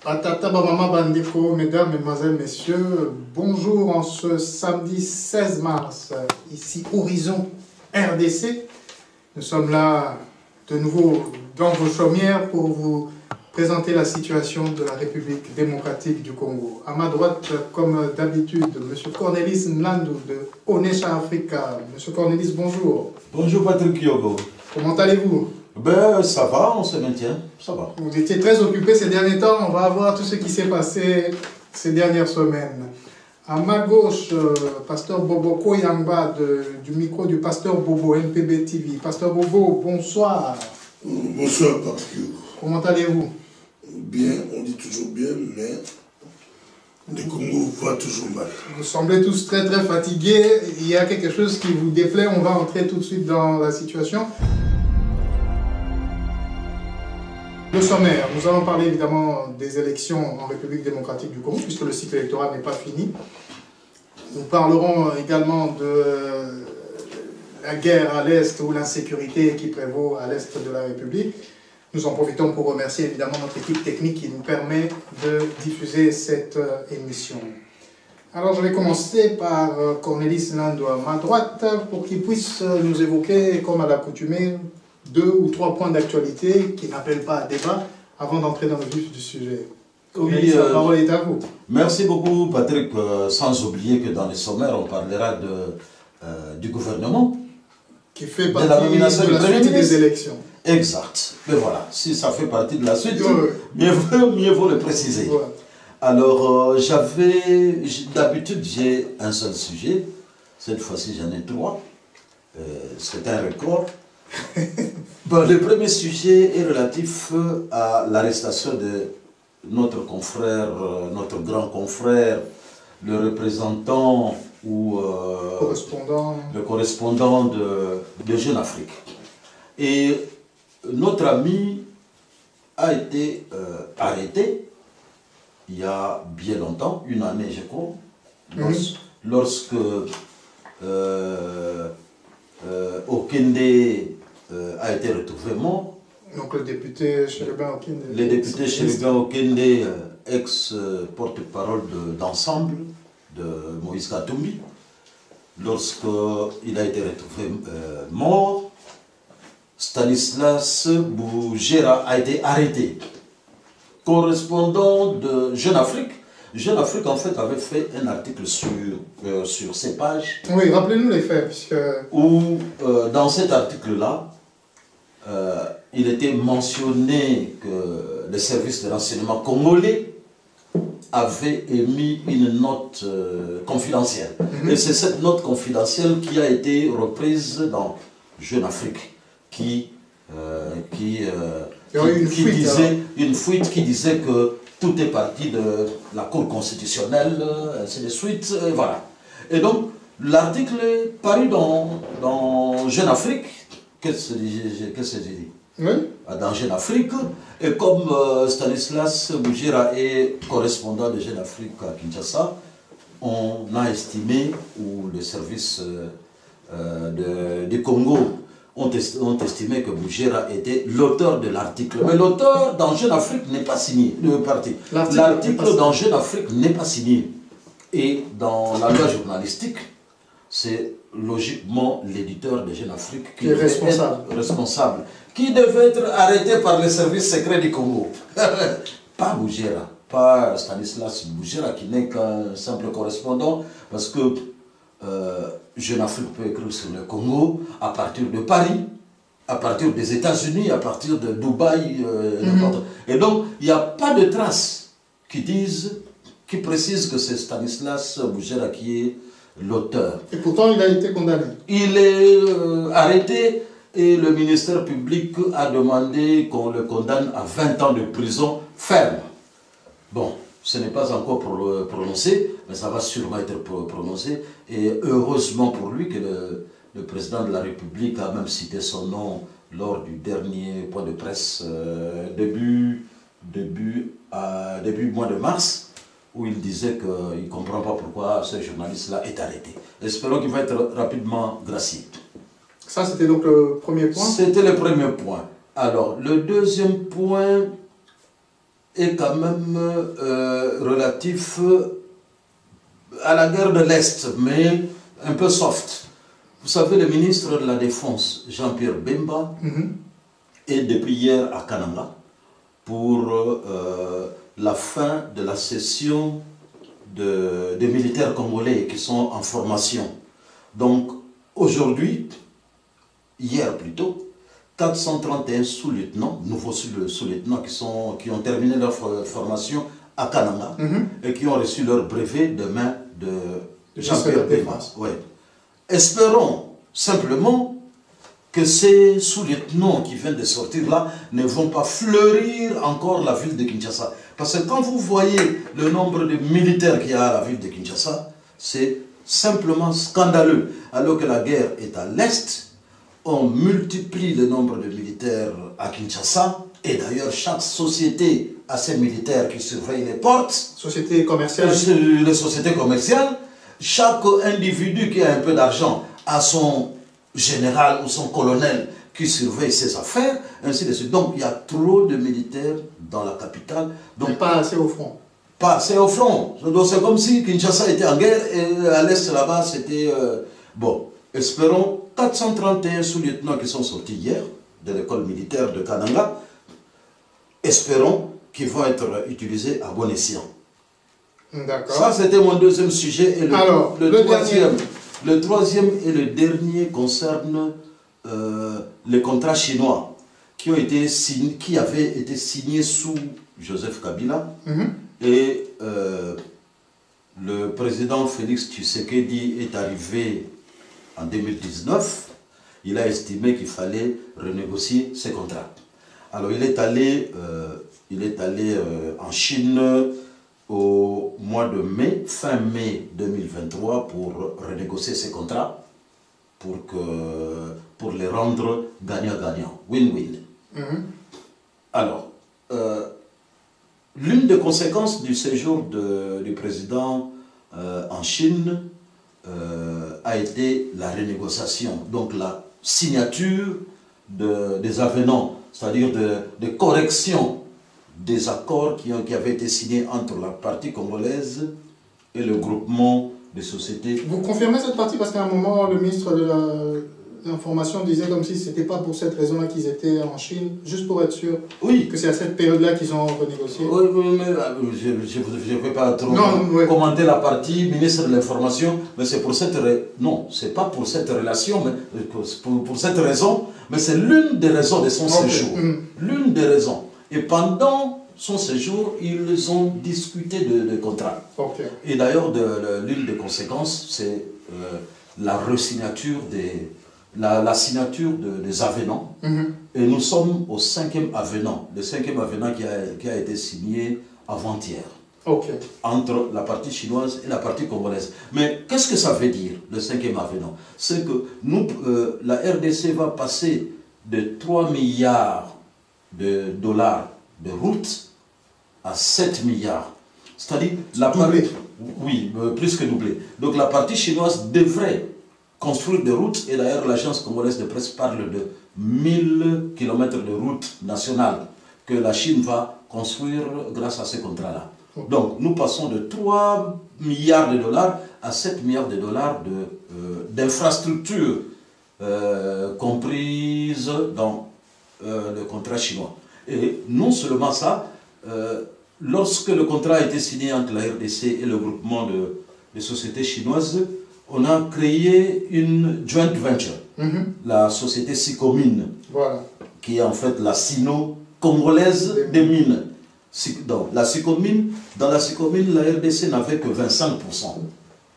Patata Bamama Bandiko, mesdames, mesdemoiselles, messieurs, bonjour en ce samedi 16 mars, ici Horizon RDC. Nous sommes là de nouveau dans vos chaumières pour vous présenter la situation de la République démocratique du Congo. À ma droite, comme d'habitude, M. Cornelis Nlandou de Onesha Africa. M. Cornelis, bonjour. Bonjour Patrick Yogo. Comment allez-vous? Ben ça va, on se maintient, ça va. Vous étiez très occupé ces derniers temps, on va voir tout ce qui s'est passé ces dernières semaines. À ma gauche, pasteur Bobo Koyamba du micro du pasteur Bobo, NPB TV. Pasteur Bobo, bonsoir. Bonsoir Patrick Yogo. Comment allez-vous? Bien, on dit toujours bien, mais le Congo va toujours mal. Vous semblez tous très fatigués, il y a quelque chose qui vous déplaît, on va entrer tout de suite dans la situation. Le sommaire, nous allons parler évidemment des élections en République démocratique du Congo, puisque le cycle électoral n'est pas fini. Nous parlerons également de la guerre à l'Est ou l'insécurité qui prévaut à l'Est de la République. Nous en profitons pour remercier évidemment notre équipe technique qui nous permet de diffuser cette émission. Alors je vais commencer par Cornelis Nlandou à ma droite pour qu'il puisse nous évoquer, comme à l'accoutumée, 2 ou 3 points d'actualité qui n'appellent pas à débat avant d'entrer dans le vif du sujet. Oui, la parole est à vous. Merci beaucoup Patrick, sans oublier que dans les sommaires on parlera du gouvernement. Qui fait partie de la nomination de la suite des élections. Exact. Mais voilà, si ça fait partie de la suite, mieux vaut le préciser. Ouais. Alors, d'habitude j'ai un seul sujet, cette fois-ci j'en ai 3. C'est un record. Bon, le premier sujet est relatif à l'arrestation de notre confrère, notre grand confrère, le représentant ou le correspondant de Jeune Afrique. Et notre ami a été arrêté il y a bien longtemps, 1 année je crois, lorsque Okende a été retrouvé mort. Donc le député Chérubin Okende. Le député Chérubin Okende, ex-porte-parole d'ensemble de Moïse Katumbi, lorsqu'il a été retrouvé mort, Stanislas Bougera a été arrêté. Correspondant de Jeune Afrique. Jeune Afrique, en fait, avait fait un article sur ses pages. Oui, rappelez-nous les faits. Puisque... Où, dans cet article-là, il était mentionné que le service de renseignement congolais avait émis une note confidentielle. Et c'est cette note confidentielle qui a été reprise dans Jeune Afrique, qui disait une fuite qui disait que tout est parti de la Cour constitutionnelle, ainsi de suite, voilà. Et donc, l'article est paru dans Jeune Afrique. Qu'est-ce que j'ai dit? Oui. Dans Jeune Afrique. Et comme Stanislas Bougera est correspondant de Jeune Afrique à Kinshasa, on a estimé, ou le service du Congo ont estimé que Bougera était l'auteur de l'article. Mais l'auteur dans Jeune Afrique n'est pas signé, le parti. L'article dans Jeune Afrique n'est pas signé. Et dans la loi journalistique, c'est logiquement l'éditeur de Jeune Afrique qui est responsable, qui devait être arrêté par les services secrets du Congo. Pas Bougera, pas Stanislas Bougera qui n'est qu'un simple correspondant, parce que Jeune Afrique peut écrire sur le Congo à partir de Paris, à partir des États-Unis, à partir de Dubaï, et donc il n'y a pas de traces qui précisent que c'est Stanislas Bougera qui est l'auteur. Et pourtant il a été condamné. Il est arrêté et le ministère public a demandé qu'on le condamne à 20 ans de prison ferme. Bon, ce n'est pas encore prononcé, mais ça va sûrement être prononcé. Et heureusement pour lui que le président de la République a même cité son nom lors du dernier point de presse début mois de mars, où il disait qu'il ne comprend pas pourquoi ce journaliste-là est arrêté. Espérons qu'il va être rapidement gracié. Ça, c'était donc le premier point? C'était le premier point. Alors, le deuxième point est quand même relatif à la guerre de l'Est, mais un peu soft. Vous savez, le ministre de la Défense, Jean-Pierre Bemba, est depuis hier à Kananga pour la fin de la session des militaires congolais qui sont en formation. Donc, aujourd'hui, hier plutôt, 431 sous-lieutenants, nouveaux sous-lieutenants qui ont terminé leur formation à Kananga et qui ont reçu leur brevet de main de Jean-Pierre Bemba. Ouais. Espérons simplement que ces sous-lieutenants qui viennent de sortir là ne vont pas fleurir encore la ville de Kinshasa. Parce que quand vous voyez le nombre de militaires qu'il y a à la ville de Kinshasa, c'est simplement scandaleux. Alors que la guerre est à l'Est, on multiplie le nombre de militaires à Kinshasa, et d'ailleurs chaque société a ses militaires qui surveillent les portes. Société commerciale. Les sociétés commerciales, chaque individu qui a un peu d'argent a son général ou son colonel qui surveille ses affaires, ainsi de suite. Donc il y a trop de militaires dans la capitale. Donc, mais pas assez au front. Pas assez au front. Donc c'est comme si Kinshasa était en guerre et à l'est là-bas c'était... Bon, espérons 431 sous-lieutenants qui sont sortis hier de l'école militaire de Kananga. Espérons qu'ils vont être utilisés à bon escient. D'accord. Ça c'était mon deuxième sujet. Et le troisième et le dernier concerne les contrats chinois qui avaient été signés sous Joseph Kabila. Et le président Félix Tshisekedi est arrivé en 2019. Il a estimé qu'il fallait renégocier ces contrats. Alors il est allé en Chine au mois de mai, fin mai 2023, pour renégocier ces contrats, pour les rendre gagnant-gagnant, win-win. Alors, l'une des conséquences du séjour du président en Chine a été la renégociation, donc la signature des avenants, c'est-à-dire de correction des accords qui avaient été signés entre la partie congolaise et le groupement des sociétés. Vous confirmez cette partie parce qu'à un moment, le ministre de l'information disait comme si ce n'était pas pour cette raison-là qu'ils étaient en Chine, juste pour être sûr que c'est à cette période-là qu'ils ont renégocié. Oui, mais je ne vais pas trop commenter la partie ministre de l'information, mais c'est pour cette raison. Non, ce n'est pas pour cette relation, mais pour cette raison, mais c'est l'une des raisons de son séjour. L'une des raisons. Et pendant son séjour, ils ont discuté de contrats. Et d'ailleurs, l'une des conséquences, c'est la resignature la signature des avenants. Et nous sommes au 5e avenant. Le 5e avenant qui a été signé avant-hier. Entre la partie chinoise et la partie congolaise. Mais qu'est-ce que ça veut dire, le 5e avenant? C'est que la RDC va passer de 3 milliards de dollars de routes à 7 milliards. C'est-à-dire, oui, plus que doublé. Donc la partie chinoise devrait construire des routes, et d'ailleurs l'agence congolaise de presse parle de 1000 km de routes nationales que la Chine va construire grâce à ces contrats-là. Donc nous passons de 3 milliards de dollars à 7 milliards de dollars d'infrastructures comprises dans le contrat chinois. Et non seulement ça, lorsque le contrat a été signé entre la RDC et le groupement de sociétés chinoises, on a créé une joint venture, la société Sicomine, qui est en fait la sino-congolaise des mines. Dans la Sicomine, la RDC n'avait que 25%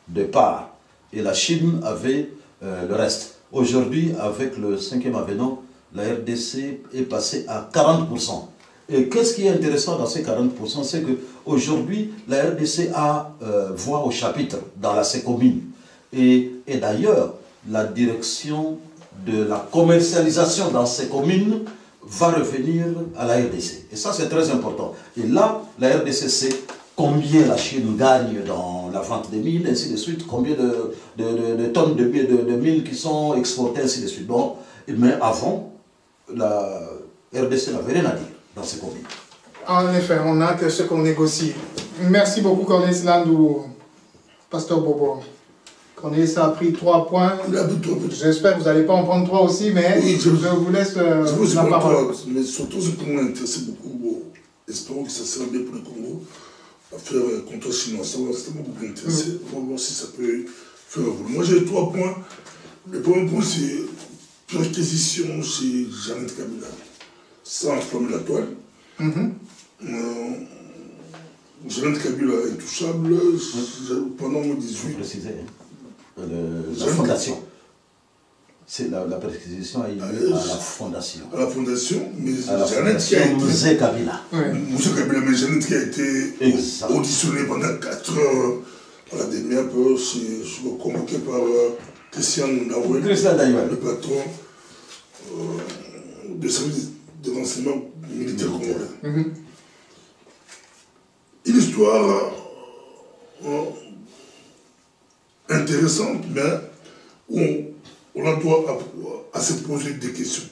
de parts et la Chine avait le reste. Aujourd'hui, avec le 5e avenant, la RDC est passée à 40%. Et qu'est-ce qui est intéressant dans ces 40%? C'est qu'aujourd'hui, la RDC a voix au chapitre dans la Sicomine. Et d'ailleurs, la direction de la commercialisation dans ces communes va revenir à la RDC. Et ça, c'est très important. Et là, la RDC sait combien la Chine gagne dans la vente des mines, ainsi de suite, combien de tonnes de mines qui sont exportées, ainsi de suite. Donc, mais avant, la RDC n'avait rien à dire dans ces communes. En effet, on a que ce qu'on négocie. Merci beaucoup, Cornelis Landou, Pasteur Bobo. Cornelis a pris 3 points. J'espère que vous n'allez pas en prendre 3 aussi, mais oui, je vous laisse la parole. Mais surtout, ce qui m'intéresse beaucoup, espérons que ça sera bien pour le Congo, à faire contre le chinois. Ça m'a beaucoup intéressé. On va voir si ça peut faire évoluer. Moi, j'ai 3 points. Le premier point, c'est perquisition chez Jeannette Kabila. Ça enflamme la toile. Jeannette Kabila est intouchable. Pendant mon 18. La fondation. C'est la perquisition a eu lieu à la fondation. À la fondation, mais Jeannette qui a été. Moussé Kabila. Moussé Kabila, mais Jeannette qui a été auditionnée pendant 4 heures à la dernière peur, convoqué par Christian Ndawel, le patron du service de renseignement militaire congolais. Une histoire intéressante, mais où on a droit à se poser des questions.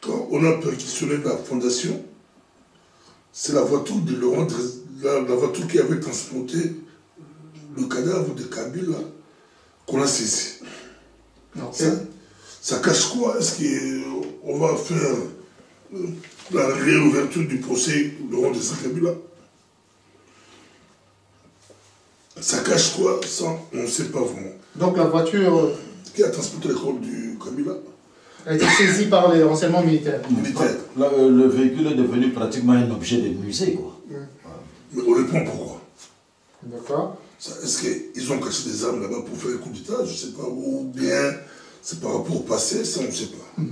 Quand on a perquisitionné la fondation, c'est la voiture de Laurent, la voiture qui avait transporté le cadavre de Kabila qu'on a saisi. Ça cache quoi? Est-ce qu'on va faire la réouverture du procès de Laurent de Kabila? Ça cache quoi? Ça, on ne sait pas vraiment. Donc la voiture qui a transporté le corps du Kabila a été saisie par les renseignements militaires. Le véhicule est devenu pratiquement un objet de musée, quoi. Mais on répond pourquoi. D'accord. Est-ce qu'ils ont caché des armes là-bas pour faire un coup d'État? Je ne sais pas. Ou bien c'est par rapport au passé, ça on ne sait pas.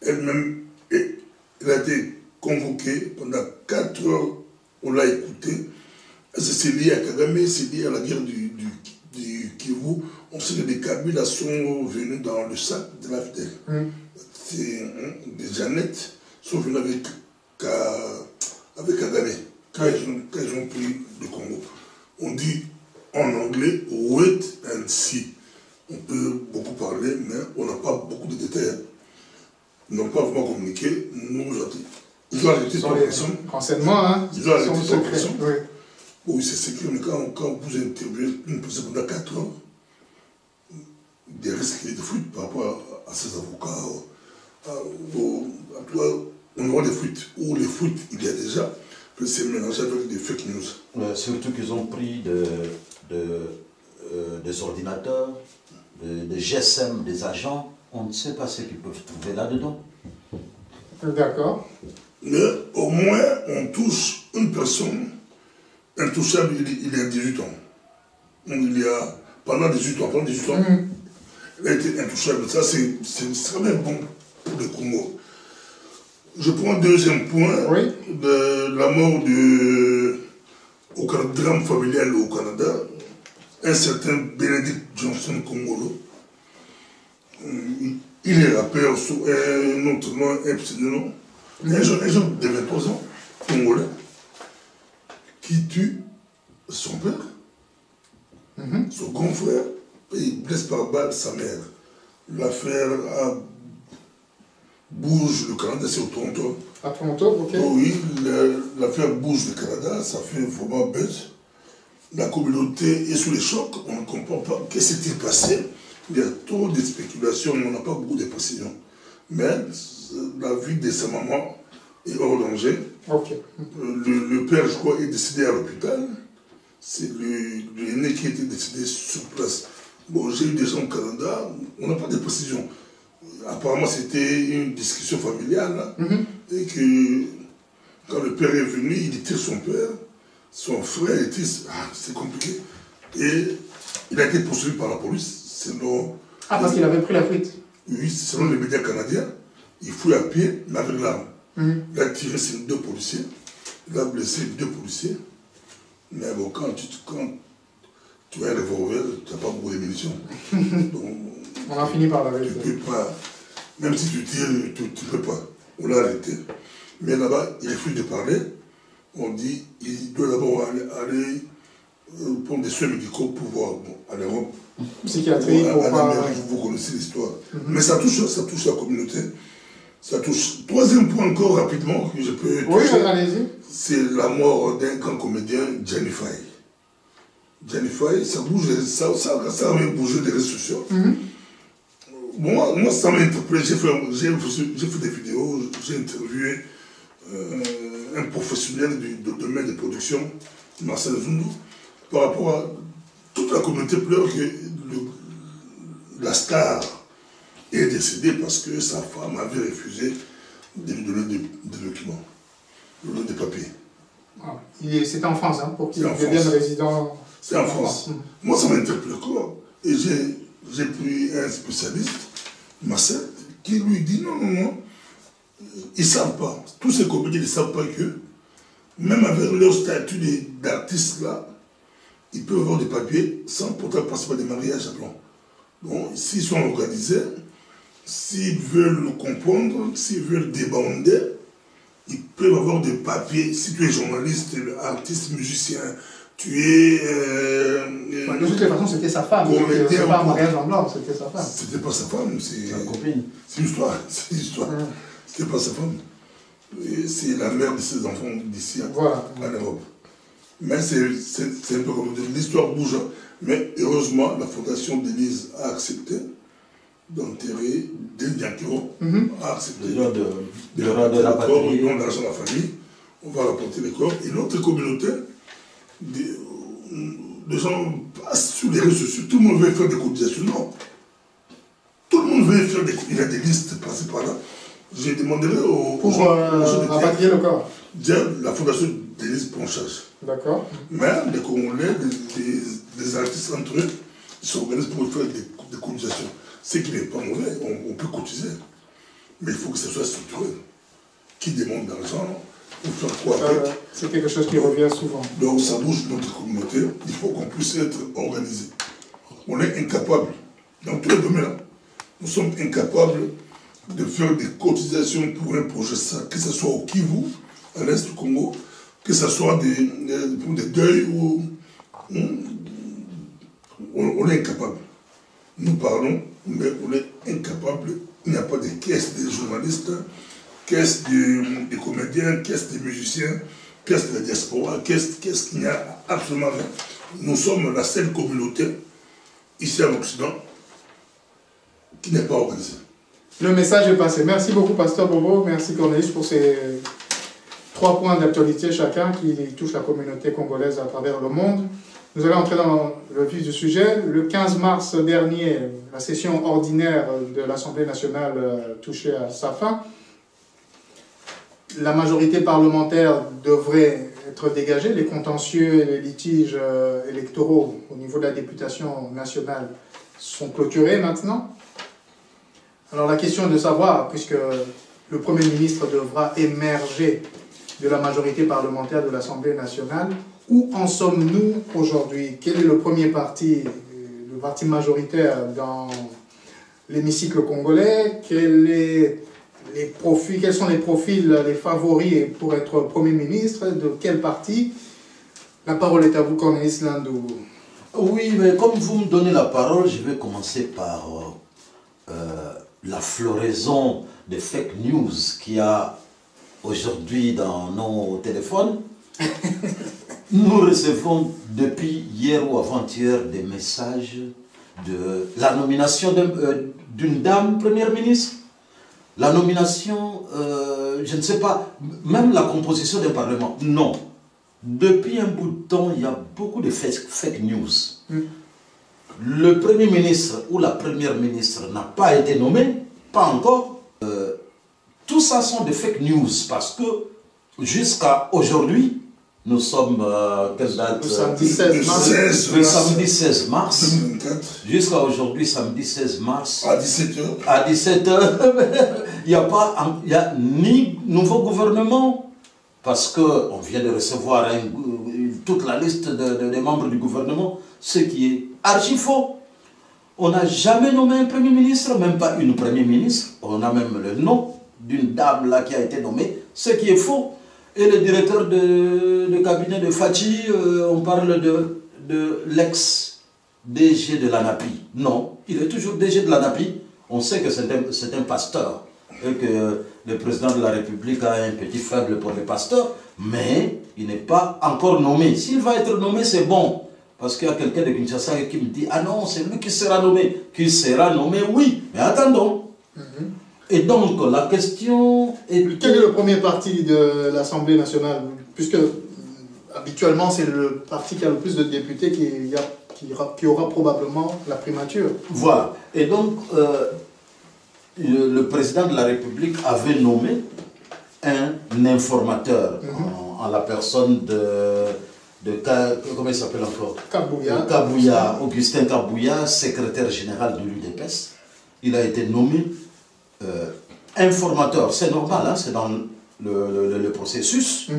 Elle-même, elle a été convoquée pendant 4 heures, on l'a écoutée. C'est lié à Kagame, c'est lié à la guerre du Kivu. On sait que les Kabila sont venus dans le sac de la FDL. Des Jeannette sont venus avec Kagame, quand ils ont pris le Congo. On dit en anglais wait and see. On peut beaucoup parler, mais on n'a pas beaucoup de détails. Ils n'ont pas vraiment communiqué. Ils ont arrêté 3 personnes. Renseignements, hein? Ils ont arrêté 3 personnes. Oui, c'est secret, mais quand vous interviewez une personne pendant 4 ans, des risques de fuite par rapport à ses avocats, on aura des fuites. Ou les fuites, il y a déjà, que c'est mélangé avec des fake news. Surtout qu'ils ont pris des ordinateurs, des GSM, des agents, on ne sait pas ce qu'ils peuvent trouver là-dedans. D'accord. Mais au moins, on touche une personne intouchable, il y a 18 ans. Pendant 18 ans, il a été intouchable. Ça, c'est quand même bon pour le Congo. Je prends un deuxième point, de la mort au drame familial au Canada, un certain Bénédicte Johnson Congolo. Il est rappeur sous un autre nom, un pseudonym. Un jeune de 23 ans, congolais, qui tue son père, son grand frère, et il blesse par balle sa mère. L'affaire bouge le Canada, c'est au Toronto. À Toronto, ok. Oui, l'affaire bouge le Canada, ça fait vraiment buzz. La communauté est sous les chocs, on ne comprend pas qu'est-ce qui s'est passé. Il y a trop de spéculations, on n'a pas beaucoup de précisions. Mais la vie de sa maman est hors danger. Okay. Le père, je crois, est décédé à l'hôpital. C'est l'aîné qui était décédé sur place. Bon, j'ai eu des gens au Canada, on n'a pas de précisions. Apparemment, c'était une discussion familiale. Et que quand le père est venu, il était son père, son frère était... c'est compliqué. Et il a été poursuivi par la police. Selon parce qu'il avait pris la fuite. Oui, selon les médias canadiens, il fouille à pied, mais avec l'arme. Il a tiré sur 2 policiers, il a blessé 2 policiers. Mais bon, quand tu as un revolver, tu n'as pas beaucoup de munitions. Donc, on a fini par l'arrêter. Tu ne peux pas, même si tu tires, tu ne peux pas. On l'a arrêté. Mais là-bas, il refuse de parler. On dit qu'il doit d'abord aller prendre des soins médicaux pour voir à l'Europe. Psychiatrie, pour voir. Vous connaissez l'histoire. Mais ça touche la communauté. Ça touche. Troisième point encore rapidement que je peux toucher. Oui, allez-y. C'est la mort d'un grand comédien, Gianni Faye. Gianni Faye, ça bouge, ça a même bougé les réseaux sociaux. Moi, ça m'a interpellé. J'ai fait des vidéos, j'ai interviewé un professionnel du domaine de production, Marcel Zundu, par rapport à toute la communauté pleure que la star est décédée parce que sa femme avait refusé de lui donner des documents, des papiers. Ah, c'était en France, hein, pour qu'il devienne résident. C'est en France. Moi, ça m'a interpellé encore. Et j'ai pris un spécialiste, Marcel, qui lui dit non. Ils ne savent pas. Tous ces comédiens ne savent pas que, même avec leur statut d'artiste là, ils peuvent avoir des papiers sans pourtant passer par des mariages à blanc. Donc, s'ils sont organisés, s'ils veulent le comprendre, s'ils veulent débander, ils peuvent avoir des papiers. Si tu es journaliste, artiste, musicien, tu es... de toutes les façons, c'était sa femme. C'était pas un mariage en blanc, c'était sa femme. C'était pas sa femme, c'est sa copine. C'est une histoire. C'est une histoire. C'était pas sa femme. C'est la mère de ses enfants d'ici en Europe. Mais c'est un peu comme l'histoire bouge. Mais heureusement, la fondation Denise a accepté d'enterrer des Diakiro, a accepté de la patrie. Ils donnent l'argent à la famille, on va rapporter les corps. Et notre communauté, des gens passent sur les réseaux sociaux, tout le monde veut faire des cotisations. Non. Tout le monde veut faire il y a des listes passées par là. J'ai demandé pour rapatrier le corps. La fondation Denise prend en charge. D'accord. Mais les Congolais, les artistes entre eux, ils s'organisent pour faire des cotisations. Ce qui n'est pas mauvais, on peut cotiser. Mais il faut que ce soit structuré. Qui demande d'argent pour faire quoi avec? C'est quelque chose qui revient souvent. Donc ça bouge notre communauté, il faut qu'on puisse être organisé. On est incapable, dans tous les domaines, nous sommes incapables de faire des cotisations pour un projet ça, que ce soit au Kivu, à l'est du Congo, que ce soit pour des deuils ou... On est incapable. Nous parlons, mais on est incapable. Il n'y a pas de caisse des journalistes, caisse des comédiens, caisse des musiciens, caisse de la diaspora, caisse qu'il n'y a absolument rien. Nous sommes la seule communauté, ici en Occident, qui n'est pas organisée. Le message est passé. Merci beaucoup, Pasteur Bobo. Merci, Cornelius, pour ces 3 points d'actualité chacun qui touchent la communauté congolaise à travers le monde. Nous allons entrer dans le vif du sujet. Le 15 mars dernier, la session ordinaire de l'Assemblée nationale touchait à sa fin. La majorité parlementaire devrait être dégagée. Les contentieux et les litiges électoraux au niveau de la députation nationale sont clôturés maintenant. Alors la question est de savoir, puisque le Premier ministre devra émerger de la majorité parlementaire de l'Assemblée nationale, où en sommes-nous aujourd'hui? Quel est le premier parti, le parti majoritaire dans l'hémicycle congolais? Quels sont les profils, les favoris pour être Premier ministre? De quel parti? La parole est à vous, Cornelius Landou. Oui, mais comme vous me donnez la parole, je vais commencer par la floraison des fake news qu'il y a aujourd'hui dans nos téléphones. Nous recevons depuis hier ou avant-hier des messages de la nomination d'une dame première ministre. La nomination, je ne sais pas, même la composition d'un parlement. Non. Depuis un bout de temps, il y a beaucoup de fake news. Le Premier ministre ou la Première ministre n'a pas été nommé, pas encore. Tout ça sont des fake news parce que jusqu'à aujourd'hui, nous sommes, quelle date? Le samedi 16 mars. Le samedi 16 mars. 2024. Jusqu'à aujourd'hui, samedi 16 mars. À 17h. À 17h, il n'y a ni nouveau gouvernement, parce qu'on vient de recevoir toute la liste des membres du gouvernement, ce qui est archi faux. On n'a jamais nommé un Premier ministre, même pas une Première ministre. On a même le nom d'une dame là qui a été nommée, ce qui est faux. Et le directeur de cabinet de Fachi, on parle de l'ex-DG de l'ANAPI. Non, il est toujours DG de l'ANAPI. On sait que c'est un pasteur. et que le président de la République a un petit faible pour les pasteurs, mais il n'est pas encore nommé. S'il va être nommé, c'est bon. Parce qu'il y a quelqu'un de Kinshasa qui me dit « Ah non, c'est lui qui sera nommé. » Qui sera nommé, oui. Mais attendons. Et donc, la question est... Quel est le premier parti de l'Assemblée nationale? Puisque habituellement, c'est le parti qui a le plus de députés qui aura probablement la primature. Voilà. Et donc, le président de la République avait nommé un informateur en la personne comment il s'appelle encore? Kabouya. Augustin Kabouya, secrétaire général de l'UDPS. Il a été nommé informateur. C'est normal, hein, c'est dans le processus.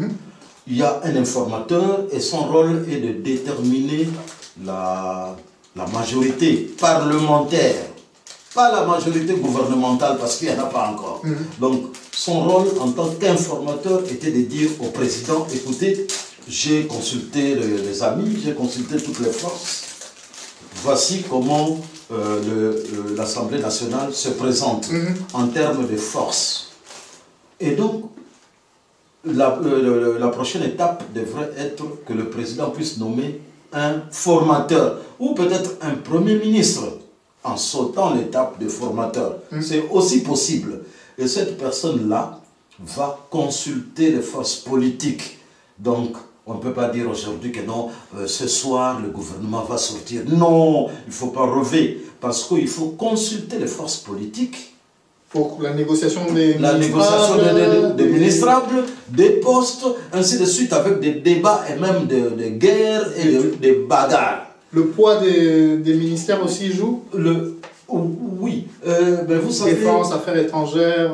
Il y a un informateur et son rôle est de déterminer la majorité parlementaire. Pas la majorité gouvernementale parce qu'il n'y en a pas encore. Donc son rôle en tant qu'informateur était de dire au président, écoutez, j'ai consulté les amis, j'ai consulté toutes les forces. Voici comment l'Assemblée nationale se présente en termes de force. Et donc, la prochaine étape devrait être que le président puisse nommer un formateur ou peut-être un premier ministre en sautant l'étape de formateur. C'est aussi possible. Et cette personne-là va consulter les forces politiques. Donc, on ne peut pas dire aujourd'hui que non, ce soir le gouvernement va sortir. Non, il ne faut pas rêver, parce qu'il faut consulter les forces politiques. Pour la négociation des ministrables, des postes, ainsi de suite, avec des débats et même des guerres et des bagarres. Le poids des ministères aussi joue? Oui, ben vous savez... Défense, affaires étrangères...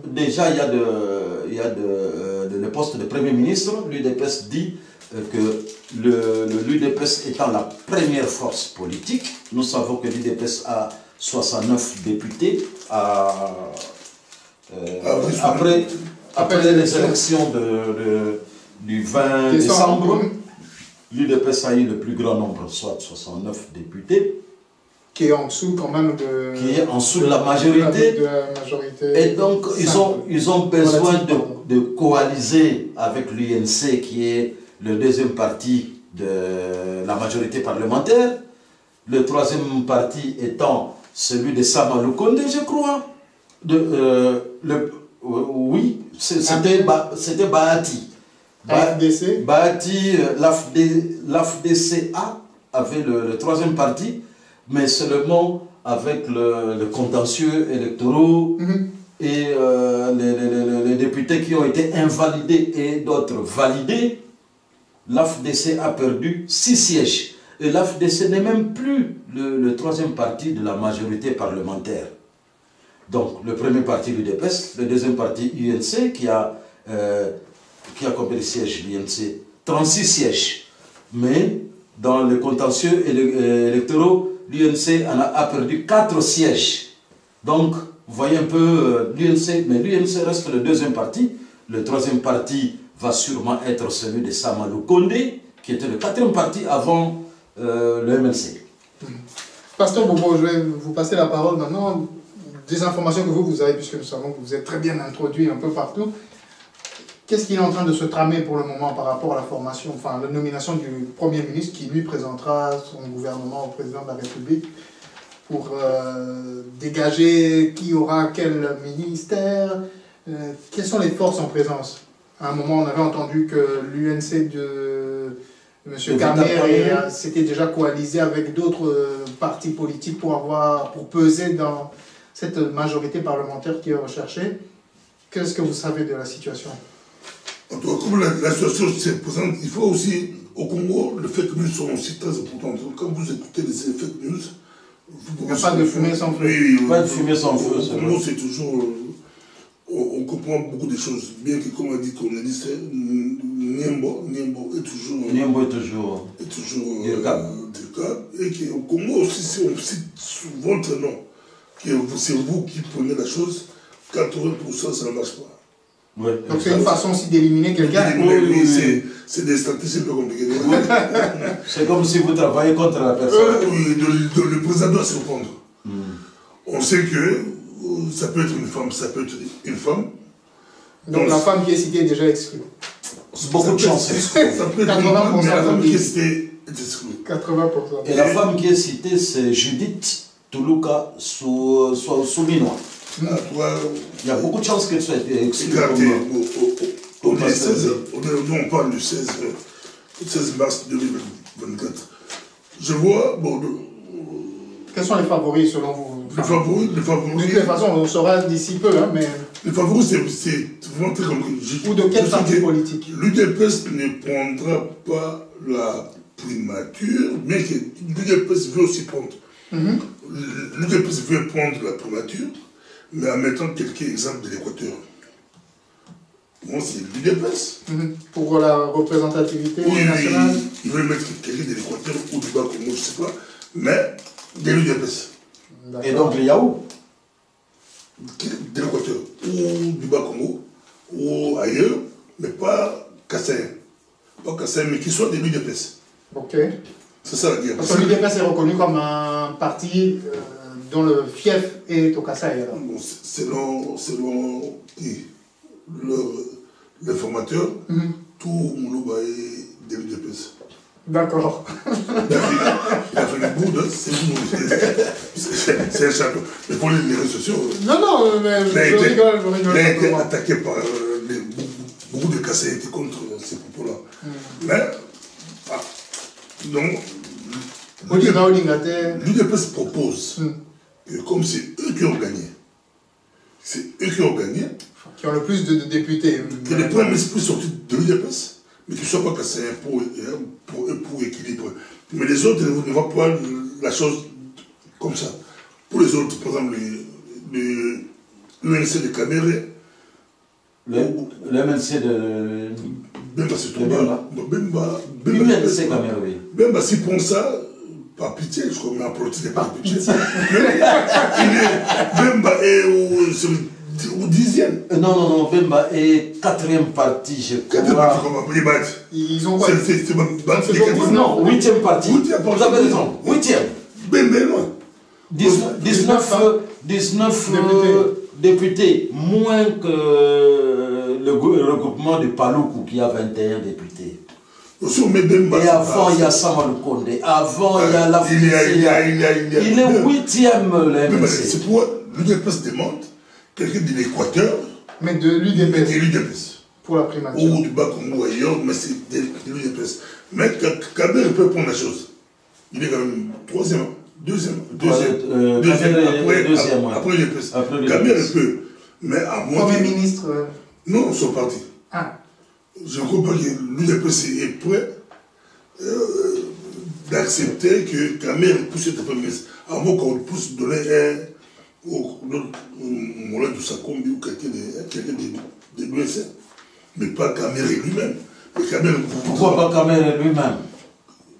Déjà, il y a le poste de Premier ministre. L'UDPS dit que l'UDPS étant la première force politique, nous savons que l'UDPS a 69 députés après les élections du 20 décembre. L'UDPS a eu le plus grand nombre, soit 69 députés. Qui est en dessous quand même de... Qui est en dessous de la majorité. Et donc, ils ont besoin de coaliser avec l'UNC, qui est le deuxième parti de la majorité parlementaire. Le troisième parti étant celui de Sama Lukonde, je crois. Oui, c'était Bahati. AFDC. Bahati, l'AFDCA avait le troisième parti, mais seulement avec le contentieux électoraux et les députés qui ont été invalidés et d'autres validés, l'AFDC a perdu 6 sièges. Et l'AFDC n'est même plus le troisième parti de la majorité parlementaire. Donc, le premier parti, l'UDPS, le deuxième parti, UNC, qui a combien de sièges, l'UNC? 36 sièges. Mais, dans les contentieux électoraux, l'UNC a perdu 4 sièges. Donc, vous voyez un peu l'UNC, mais l'UNC reste le deuxième parti. Le troisième parti va sûrement être celui de Sama Lukonde, qui était le 4e parti avant le MLC. Pasteur Bobo, je vais vous passer la parole maintenant. Des informations que vous avez, puisque nous savons que vous êtes très bien introduit un peu partout. Qu'est-ce qui est en train de se tramer pour le moment par rapport à la formation, enfin la nomination du Premier ministre qui lui présentera son gouvernement au président de la République pour dégager qui aura quel ministère, quelles sont les forces en présence? À un moment, on avait entendu que l'UNC de M. Carnier s'était déjà coalisé avec d'autres partis politiques pour peser dans cette majorité parlementaire qui est recherchée. Qu'est-ce que vous savez de la situation? En tout cas, comme la situation se présente, il faut aussi, au Congo, le fake news sont aussi très importants. Quand vous écoutez les fake news, il n'y a pas de fumée sans feu. Oui, pas de fumée sans feu. Au Congo, c'est toujours... On comprend beaucoup de choses, bien que, comme a dit ton journaliste, Niembo est toujours... Niembo est toujours le cas. Et qu'au Congo aussi, si on cite votre nom, que c'est vous qui prenez la chose, 80% ça ne marche pas. Ouais, donc c'est une façon aussi d'éliminer quelqu'un. Oui. C'est des stratégies un peu compliquées. C'est comme si vous travaillez contre la personne. Oui, le président doit se répondre. On sait que ça peut être une femme, ça peut être une femme. Donc la femme qui est citée est déjà exclue. Beaucoup de chance. Ça peut être une femme, mais la femme qui est citée est exclue. 80%. Et la femme qui est citée, c'est Judith Tuluka Souminois. Il y a beaucoup de chances qu'elle soit exclue. Regardez, on parle du 16 mars 2024. Je vois, bon... Quels sont les favoris selon vous? Les favoris... De toute façon, on saura d'ici peu, hein, mais... Les favoris, c'est vraiment très compliqué. Ou de quel parti politique? L'UDPS ne prendra pas la primature, mais que l'UDPS veut aussi prendre. L'UDPS veut prendre la primature, mais en mettant quelques exemples de l'Équateur. Bon, c'est l'UDPS. Pour la représentativité nationale. Il veut mettre quelqu'un de l'Équateur ou du Bas-Congo, je ne sais pas, mais de l'UDPS. Et donc les Yahoo? De l'Équateur ou du Bas-Congo ou ailleurs, mais pas Kassaïen. Pas Kassaïen, mais qui soit de l'UDPS. Ok. C'est ça la guerre. Parce que l'UDPS est reconnu comme un parti dont le fief est au Kasaï. Selon les formateurs, tout Moulouba est de l'UDPS. D'accord. Il a fait le bout, c'est un champion. Mais pour les réseaux sociaux, non, mais je rigole. Il a été attaqué par beaucoup de Kassais étaient contre ces propos-là. Mais, donc, l'UDPS propose que comme c'est eux qui ont gagné, qui ont le plus de députés. Que les premiers ministres puissent sortir de l'UDPS, mais qu'ils ne soient pas cassés pour équilibrer. Mais les autres ne voient pas la chose comme ça. Pour les autres, par exemple, l'UNC de Caméré. L'UNC de... Bemba, c'est tout bas. l'UNC Caméré. Bemba, s'il prend ça, par pitié, je crois, mais en politique, c'est pas pitié. Bemba est au 10e. Non, Bemba est 4e parti, je crois. Ils ont quoi? C'est non, 8e parti. Vous avez raison, 8e. Bemba est loin. 19 députés, moins que le regroupement de Paloukou qui a 21 députés. Et avant, il y a Samuel Kondé. Avant, il y a la Il est 8e, l'MNC. C'est pourquoi l'UDPS demande quelqu'un de l'Équateur. Mais de l'UDPS. De l'UDPS. Pour la primature. Ou du Bas-Congo ailleurs, mais c'est de l'UDPS. Mais Kabir peut prendre la chose. Il est quand même 3e. Deuxième. Après l'UDPS. Kabir peut. Mais à moins. Premier ministre. Non, son parti. Ah. Je ne crois pas que l'UDPS est prêt d'accepter que Kabir puisse être Premier ministre. À moins qu'on puisse donner au Moulin de Sakombi ou quelqu'un de l'USN. Mais pas Kabir lui-même. Pourquoi pas Kabir lui-même?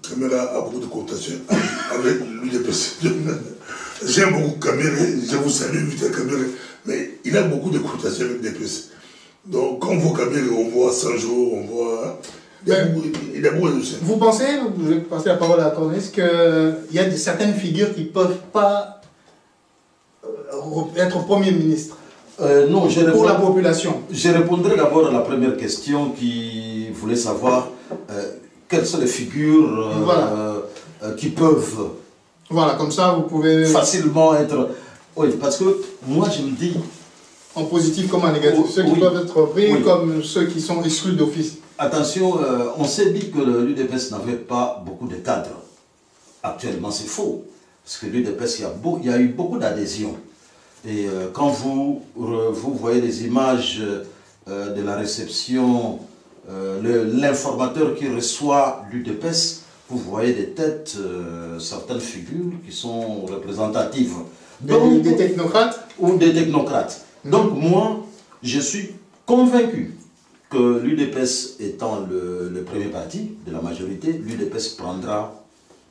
Kabir a beaucoup de connotations avec l'UDPS. J'aime beaucoup Kabir, je vous salue, Kabir, mais il a beaucoup de connotations avec l'UDPS. Donc, quand on voit Kabir, on voit Sanjo, on voit... Il a beaucoup de... Vous pensez, je vais passer la parole à Cornelis, qu'il y a certaines figures qui ne peuvent pas être Premier ministre non, pour la population? Je répondrai d'abord à la première question qui voulait savoir quelles sont les figures qui peuvent... Voilà, comme ça vous pouvez... facilement être... Oui, parce que moi je me dis... En positif comme en négatif, ceux qui peuvent être pris comme ceux qui sont exclus d'office. Attention, on s'est dit que l'UDPS n'avait pas beaucoup de cadres. Actuellement, c'est faux. Parce que l'UDPS, il y a eu beaucoup d'adhésions. Et quand vous voyez les images de la réception, l'informateur qui reçoit l'UDPS, vous voyez des têtes, certaines figures qui sont représentatives. Donc, des technocrates? Ou des technocrates. Donc moi, je suis convaincu que l'UDPS étant le premier parti de la majorité, l'UDPS prendra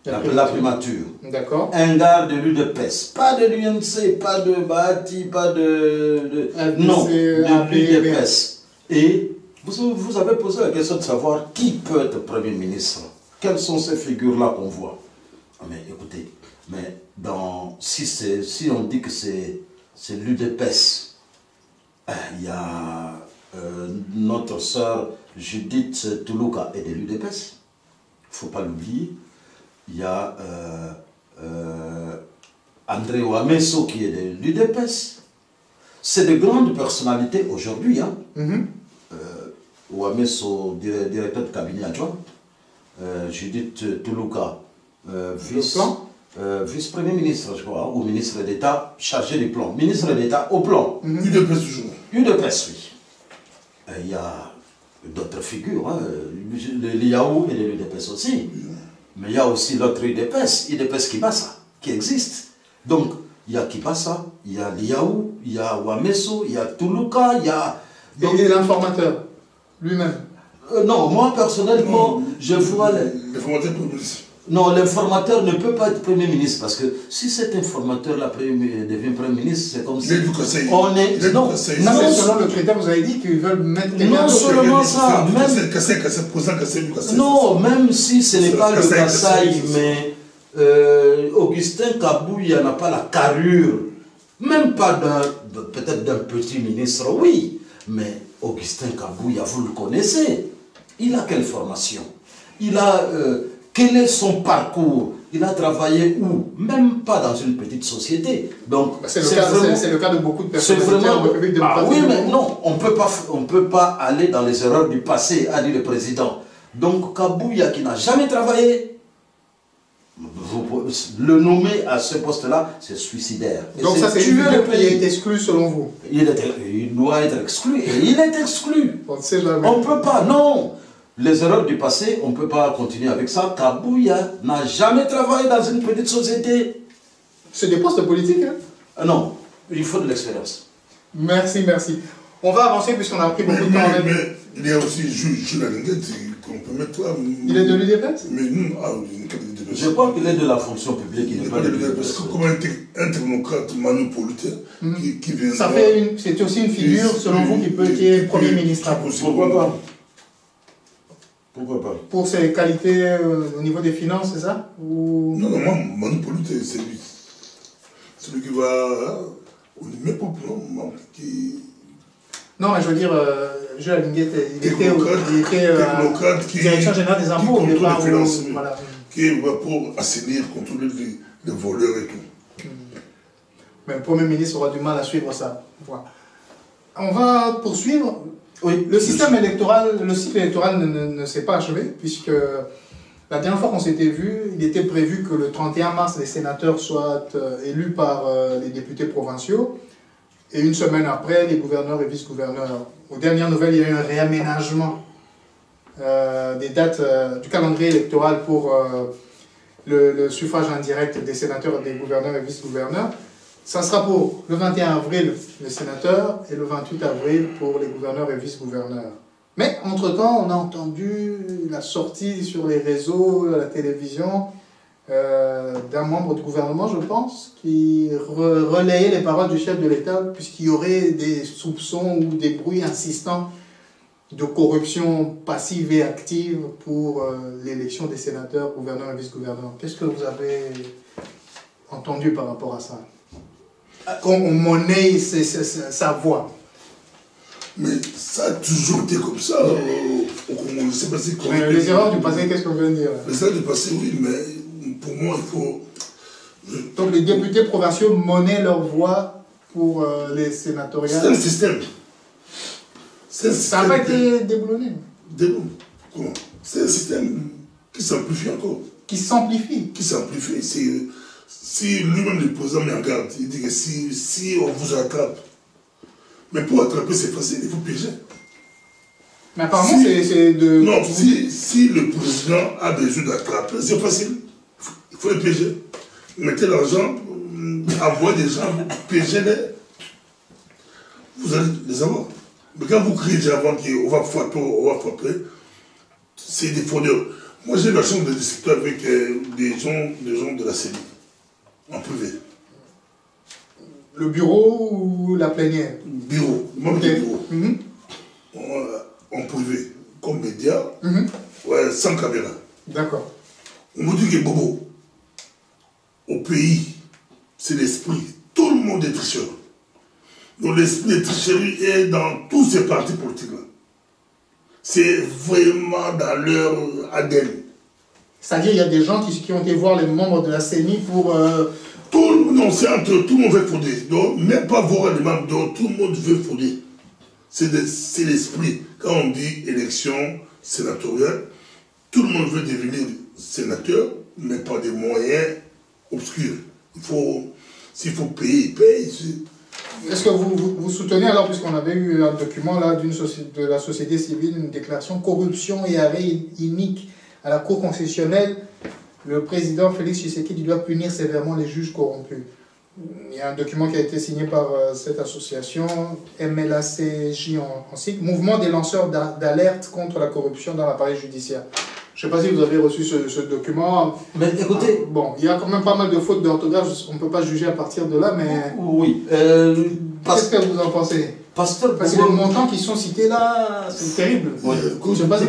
la primature. D'accord. Un gars de l'UDPS, pas de l'UNC, pas de Bahati, pas de non, de l'UDPS. Et vous avez posé la question de savoir qui peut être Premier ministre. Quelles sont ces figures-là qu'on voit? Mais écoutez, mais si on dit que c'est c'est l'UDPS. Il y a notre sœur Judith Toulouka est de l'UDPS. Il ne faut pas l'oublier. Il y a André Ouamesso qui est de l'UDPS. C'est de grandes personnalités aujourd'hui. Hein. Ouamesso, directeur de cabinet adjoint. Judith Toulouka, vice-premier ministre, je crois, ou ministre d'État chargé du plan. Ministre d'État au plan. UDPS toujours. UDPS, oui. Il y a d'autres figures, hein. L'IAO et l'UDPS aussi. Mais il y a aussi l'autre UDPS Kibasa, qui existe. Donc, il y a Kibasa, il y a l'IAO, il y a Ouamesso, il y a Toulouka, il y a... Donc, et l'informateur, lui-même. Non, moi personnellement, je vois... L'informateur Premier ministre. Non, l'informateur ne peut pas être Premier ministre, parce que si cet informateur-là devient Premier ministre, c'est comme si... Il est du conseil. On est... Non, selon le critère, vous avez dit qu'ils veulent mettre... Non seulement ça, même... Non, même si ce n'est pas le Kassai, mais Augustin Kabouya n'a pas la carrure, même pas peut-être d'un petit ministre, oui, mais Augustin Kabouya, vous le connaissez. Il a quelle formation? Il a... quel est son parcours? Il a travaillé où? Même pas dans une petite société. Donc, c'est le cas de beaucoup de personnes. C'est vraiment... Ah oui, mais non, on ne peut pas aller dans les erreurs du passé, a dit le président. Donc, Kabouya, qui n'a jamais travaillé, le nommer à ce poste-là, c'est suicidaire. Et donc ça, c'est une figure qui est exclue selon vous? Il doit être exclu, et il est exclu. On ne sait jamais. On ne peut pas, non. Les erreurs du passé, on ne peut pas continuer avec ça. Kabouya n'a jamais travaillé dans une petite société. C'est des postes politiques, hein? Non, il faut de l'expérience. Merci, merci. On va avancer puisqu'on a pris beaucoup de temps. Mais il y a aussi Jules Alinguet qu'on peut mettre là. Il est de l'UDPS? Mais nous, je crois qu'il est de la fonction publique. Il n'est pas de l'UDPS. Comme un technocrate manipulateur qui vient... C'est aussi une figure, selon vous, qui est Premier ministre. Pourquoi pas? Pourquoi pas? Pour ses qualités au niveau des finances, c'est ça? Ou... Non, moi, manipulateur, c'est lui. Celui qui va... Mais pour qui... Non, mais je veux dire, Jules Alinguet, il était direction générale des impôts. Qui contrôle les finances, voilà. Qui va pour assainir, contrôler les voleurs et tout. Mais le Premier ministre aura du mal à suivre ça. Voilà. On va poursuivre. Oui, le système électoral, le cycle électoral ne s'est pas achevé, puisque la dernière fois qu'on s'était vu, il était prévu que le 31 mars, les sénateurs soient élus par les députés provinciaux. Et une semaine après, les gouverneurs et vice-gouverneurs. Aux dernières nouvelles, il y a eu un réaménagement des dates du calendrier électoral pour le suffrage indirect des sénateurs, des gouverneurs et vice-gouverneurs. Ça sera pour le 21 avril, les sénateurs, et le 28 avril pour les gouverneurs et vice-gouverneurs. Mais, entre-temps, on a entendu la sortie sur les réseaux, à la télévision, d'un membre du gouvernement, je pense, qui relayait les paroles du chef de l'État, puisqu'il y aurait des soupçons ou des bruits insistants de corruption passive et active pour l'élection des sénateurs, gouverneurs et vice-gouverneurs. Qu'est-ce que vous avez entendu par rapport à ça? Qu'on monnaie sa voix. Mais ça a toujours été comme ça. Les erreurs du passé, qu'est-ce qu'on vient de dire? Les erreurs du passé, oui, mais pour moi, il faut... Donc les députés provinciaux monnaient leur voix pour les sénatoriales. C'est un système. Ça n'a pas été déboulonné. Comment? C'est un système qui s'amplifie encore. Qui s'amplifie? Qui s'amplifie. Si lui-même le président met en garde, il dit que si on vous attrape, mais pour attraper c'est facile, il faut piéger. Mais apparemment c'est de... Non, si le président a besoin d'attraper, c'est facile. Il faut les piéger. Mettez l'argent, envoyez des gens, piégez-les. Vous allez les avoir. Mais quand vous criez déjà avant qu'on va frapper, c'est des fraudeurs. Moi j'ai eu la chance de discuter avec des gens de la CENI. En privé. Le bureau ou la plénière? Bureau, membre du bureau. En privé, comme média, ouais, sans caméra. D'accord. On me dit que Bobo, au pays, c'est l'esprit. Tout le monde est tricheur. Donc l'esprit de tricherie est dans tous ces partis politiques-là. C'est vraiment dans leur ADN. C'est-à-dire qu'il y a des gens qui ont été voir les membres de la CENI pour... Non, c'est entre tout le monde veut frauder. Donc, même pas voir les membres, donc tout le monde veut frauder. C'est l'esprit. Quand on dit élection sénatoriale, tout le monde veut devenir sénateur, mais par des moyens obscurs. S'il faut payer, il paye. Est-ce que vous soutenez alors, puisqu'on avait eu un document là de la société civile, une déclaration corruption et arrêt inique à la Cour constitutionnelle, le président Félix Tshisekedi doit punir sévèrement les juges corrompus. Il y a un document qui a été signé par cette association, MLACJ en sigle, Mouvement des lanceurs d'alerte contre la corruption dans l'appareil judiciaire. Je ne sais pas si vous avez reçu ce document. Mais écoutez... Bon, il y a quand même pas mal de fautes d'orthographe, on ne peut pas juger à partir de là, mais... Oui. Qu'est-ce que vous en pensez? Parce que les montants qui sont cités là, c'est terrible. Oui. Je sais pas si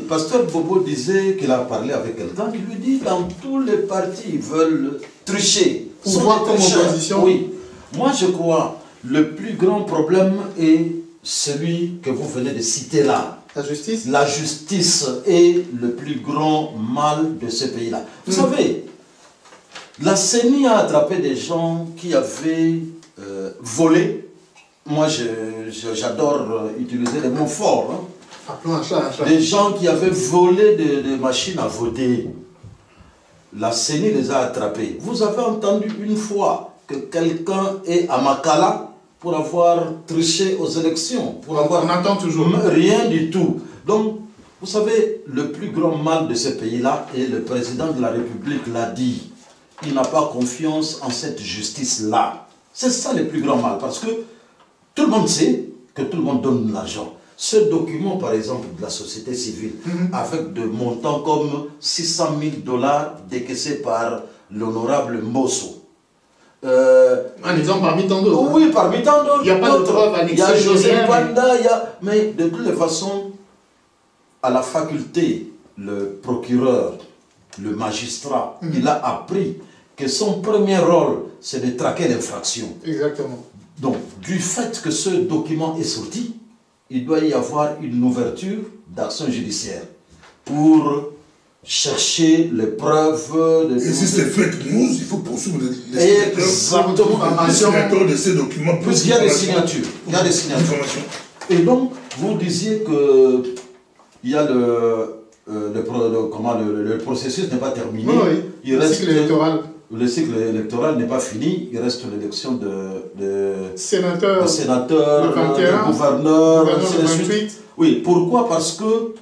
Pasteur Bobo disait qu'il a parlé avec quelqu'un qui lui dit dans tous les partis, ils veulent tricher. Pouvoir comme opposition. Oui. Moi, je crois le plus grand problème est celui que vous venez de citer là. La justice? La justice est le plus grand mal de ce pays-là. Vous savez, la CENI a attrapé des gens qui avaient volé. Moi, j'adore utiliser les mots forts. Hein. Appelons un chat un chat. Des gens qui avaient volé des machines à voter. La CENI les a attrapés. Vous avez entendu une fois que quelqu'un est à Makala pour avoir triché aux élections, pour avoir... On attend toujours. Rien du tout. Donc, vous savez, le plus grand mal de ce pays-là, et le président de la République l'a dit, il n'a pas confiance en cette justice-là. C'est ça le plus grand mal, parce que tout le monde sait que tout le monde donne de l'argent. Ce document, par exemple, de la société civile, avec des montants comme 600 000 $ décaissés par l'honorable Mbosso, un exemple parmi tant d'autres. Oui, parmi tant d'autres. Il n'y a pas de preuve annexée. Il y a José Panda, mais de toutes les façons, à la faculté, le procureur, le magistrat, il a appris que son premier rôle, c'est de traquer l'infraction. Exactement. Donc, du fait que ce document est sorti, il doit y avoir une ouverture d'action judiciaire pour chercher les preuves. Et si c'est fake news, il faut poursuivre les signatures de ces documents. Plus il y a des signatures. Il y a des signatures. Et donc, vous disiez que il y a le processus n'est pas terminé. Oui, il reste cycle électoral. Le cycle électoral n'est pas fini. Il reste l'élection de sénateur, de 21, gouverneur, le 28. Oui, pourquoi? Parce que,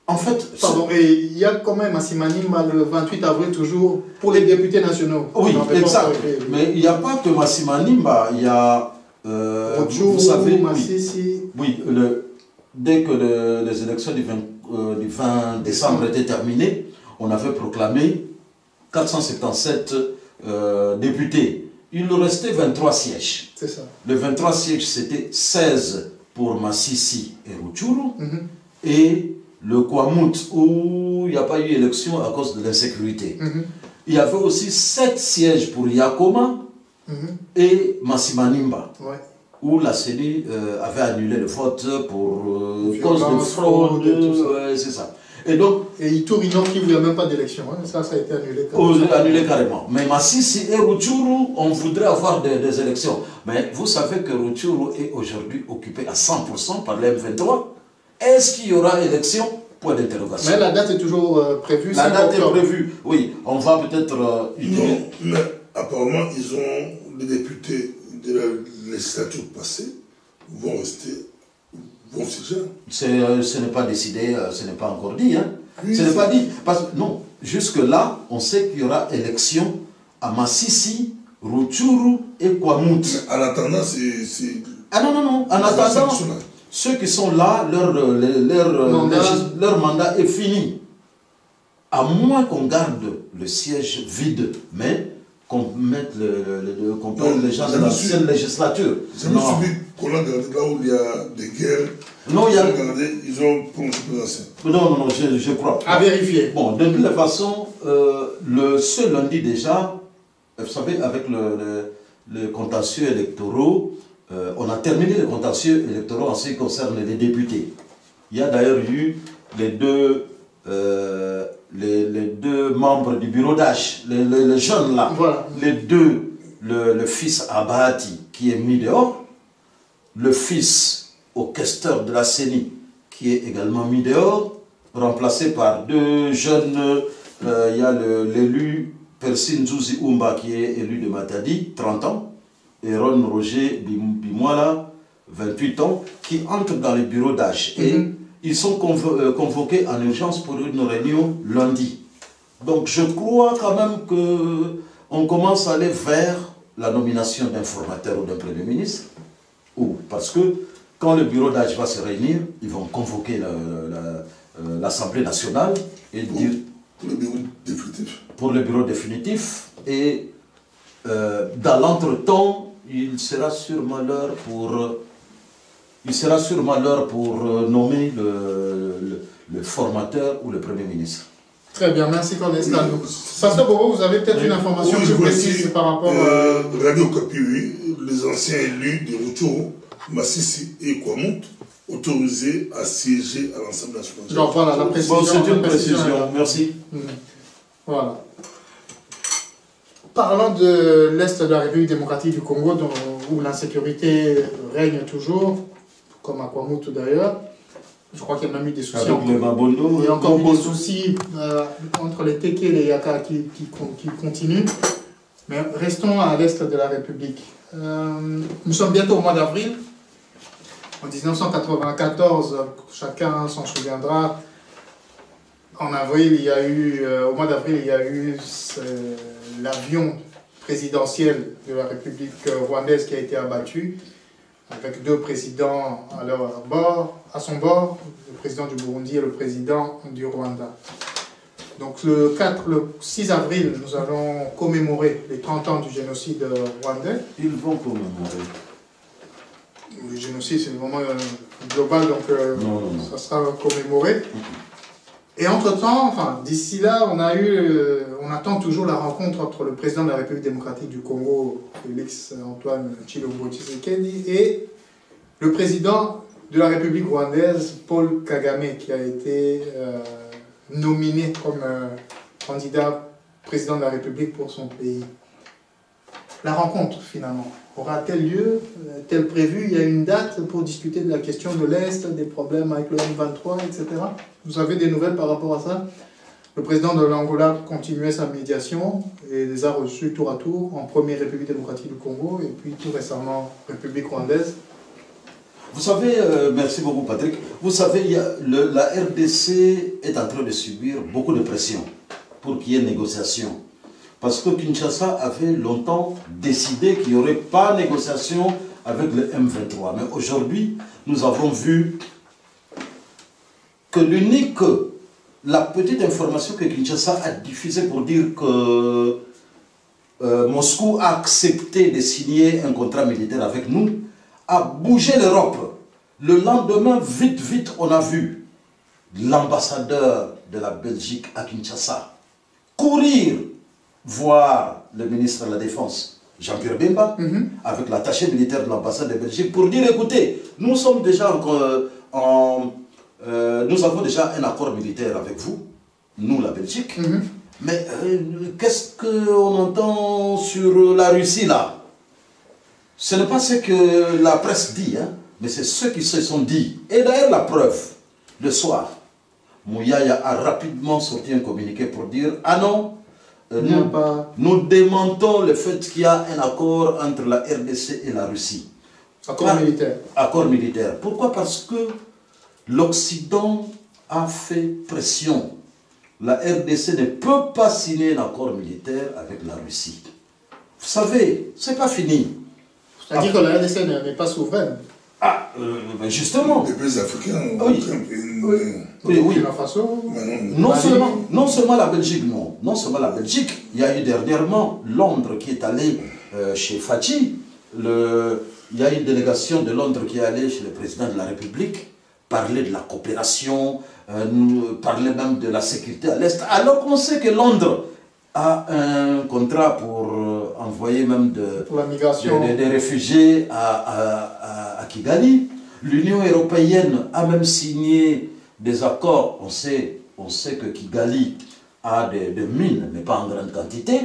en fait... Pardon, et il y a quand même à Massimanimba le 28 avril toujours pour les députés nationaux. Oui, exact. Mais il n'y a pas que Massimanimba, il y a... vous savez, Massissi. Oui, dès que les élections du 20 décembre étaient terminées, on avait proclamé 477 députés. Il nous restait 23 sièges. C'est ça. Les 23 sièges, c'était 16 pour Massissi et Rutshuru, et le Kwamut, où il n'y a pas eu élection à cause de l'insécurité. Il y avait aussi 7 sièges pour Yakoma et Massimanimba, où la CENI avait annulé le vote pour cause de fraude. C'est ça. Et donc, Ituri Nord Kivu, il n'y a même pas d'élection. Hein. Ça a été annulé. Annulé carrément. Mais Massissi et Rutshuru, on voudrait avoir des élections. Mais vous savez que Rutshuru est aujourd'hui occupé à 100% par les M23. Est-ce qu'il y aura élection? Point d'interrogation. Mais la date est toujours prévue. La date est prévue, oui. On va peut-être... Non, mais apparemment, ils ont, les députés de la législature passée vont rester... Bon, ce n'est pas décidé, ce n'est pas encore dit. Hein. Oui, ce n'est pas dit. Parce que, non, jusque-là, on sait qu'il y aura élection à Massissi, Rutshuru et Kwamut. En attendant, c'est... Ah non, non, non. En attendant, ceux qui sont là, leur mandat est fini. À moins qu'on garde le siège vide, mais qu'on mette qu'on prenne les gens de l'ancienne législature. C'est celui qu'on a gardé là où il y a des guerres. Non, il y a... Ils ont prononcé plus ancien. Non, non, non, je crois. À vérifier. Bon, de toute façon, ce lundi déjà, vous savez, avec les contentieux électoraux, terminé les contentieux électoraux en ce qui concerne les députés. Il y a d'ailleurs eu les deux membres du bureau d'âge, les jeunes là, voilà. les deux, le fils Abati qui est mis dehors, le fils au questeur de la CENI qui est également mis dehors, remplacé par deux jeunes, il y a l'élu Persine Zouzi Oumba qui est élu de Matadi, 30 ans, et Ron Roger Bimouala, 28 ans, qui entrent dans les bureaux d'âge. Et ils sont convoqués en urgence pour une réunion lundi. Donc je crois quand même qu'on commence à aller vers la nomination d'un formateur ou d'un Premier ministre. Parce que quand le bureau d'âge va se réunir, ils vont convoquer l'Assemblée nationale et dire... Pour le bureau définitif. Pour le bureau définitif. Et dans l'entretemps, il sera sûrement l'heure pour nommer le formateur ou le Premier ministre. Très bien, merci Cornelis. Pasteur Bobo, vous avez peut-être une information plus précise par rapport à... Radio Okapi, les anciens élus de Rutshuru, Massissi et Kwamouth, autorisés à siéger à l'Assemblée nationale. Donc voilà, la précision. Bon, c'est une précision, merci. Voilà. Parlant de l'Est de la République démocratique du Congo, où l'insécurité règne toujours, comme à Kwamouth d'ailleurs, je crois qu'il y a même eu des soucis. Avec le Mabondo. Il y a encore eu des soucis entre les Teke et les Yaka qui continuent. Mais restons à l'Est de la République. Nous sommes bientôt au mois d'avril. En 1994, chacun s'en souviendra, en avril, il y a eu, au mois d'avril, il y a eu l'avion présidentiel de la République rwandaise qui a été abattu, avec deux présidents à son bord, le président du Burundi et le président du Rwanda. Donc le 6 avril, nous allons commémorer les 30 ans du génocide rwandais. Ils vont commémorer. Le génocide, c'est vraiment global, donc ça sera commémoré. Et entre-temps, enfin, d'ici là, on attend toujours la rencontre entre le président de la République démocratique du Congo, Félix Antoine Tshilombo Tshisekedi, et le président de la République rwandaise, Paul Kagame, qui a été nominé comme candidat président de la République pour son pays. La rencontre, finalement, aura-t-elle lieu, tel prévu? Il y a une date pour discuter de la question de l'Est, des problèmes avec le M23, etc. Vous avez des nouvelles par rapport à ça? Le président de l'Angola continuait sa médiation et les a reçus tour à tour, en première République démocratique du Congo et puis tout récemment République rwandaise. Vous savez, merci beaucoup Patrick, vous savez, la RDC est en train de subir beaucoup de pression pour qu'il y ait négociation. Parce que Kinshasa avait longtemps décidé qu'il n'y aurait pas de négociation avec le M23. Mais aujourd'hui, nous avons vu que la petite information que Kinshasa a diffusée pour dire que Moscou a accepté de signer un contrat militaire avec nous, a bougé l'Europe. Le lendemain, vite, on a vu l'ambassadeur de la Belgique à Kinshasa courir voir le ministre de la Défense, Jean-Pierre Bemba, avec l'attaché militaire de l'ambassade de Belgique, pour dire, écoutez, nous sommes déjà nous avons déjà un accord militaire avec vous, nous la Belgique, mais qu'est-ce qu'on entend sur la Russie là? Ce n'est pas ce que la presse dit, hein, mais c'est ceux qui se sont dit. Et d'ailleurs la preuve, le soir, Mouyaya a rapidement sorti un communiqué pour dire, ah non, nous démentons le fait qu'il y a un accord entre la RDC et la Russie. Accord militaire. Accord militaire. Pourquoi? Parce que l'Occident a fait pression. La RDC ne peut pas signer un accord militaire avec la Russie. Vous savez, c'est pas fini. C'est-à-dire que la RDC n'est pas souveraine. Ben justement. Les pays africains ont oui. La façon... Non seulement la Belgique, non seulement la Belgique. Il y a eu dernièrement Londres qui est allé chez Fachi. Il y a une délégation de Londres qui est allée chez le président de la République parler de la coopération, parler même de la sécurité à l'Est, alors qu'on sait que Londres a un contrat pour envoyé même pour la migration. des réfugiés à Kigali. L'Union européenne a même signé des accords. On sait que Kigali a des mines, mais pas en grande quantité,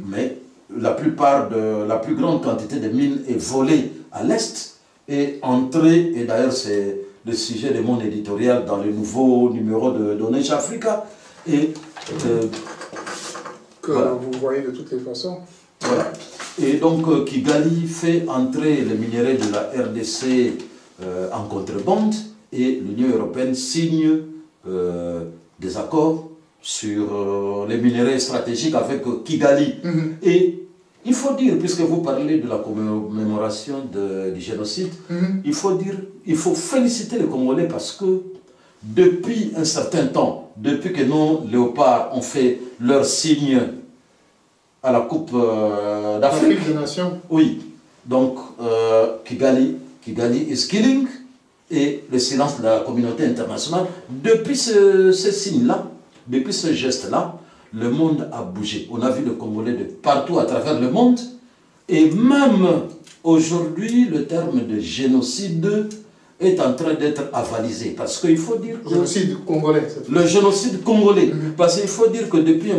mais la plus grande quantité de mines est volée à l'Est et entrée, et d'ailleurs c'est le sujet de mon éditorial dans le nouveau numéro de Donèche Africa. Et voilà. Vous voyez de toutes les façons. Voilà. Et donc Kigali fait entrer les minéraux de la RDC en contrebande et l'Union européenne signe des accords sur les minéraux stratégiques avec Kigali. Et il faut dire, puisque vous parlez de la commémoration du génocide, il faut féliciter les Congolais parce que depuis un certain temps, depuis que nos léopards ont fait leur signe à la Coupe d'Afrique des Nations. Oui, donc Kigali is killing et le silence de la communauté internationale. Depuis ce signe-là, depuis ce geste-là, le monde a bougé. On a vu les Congolais de partout à travers le monde. Et même aujourd'hui, le terme de génocide est en train d'être avalisé. Parce qu'il faut dire que... Génocide congolais. Le génocide congolais. Parce qu'il faut dire que depuis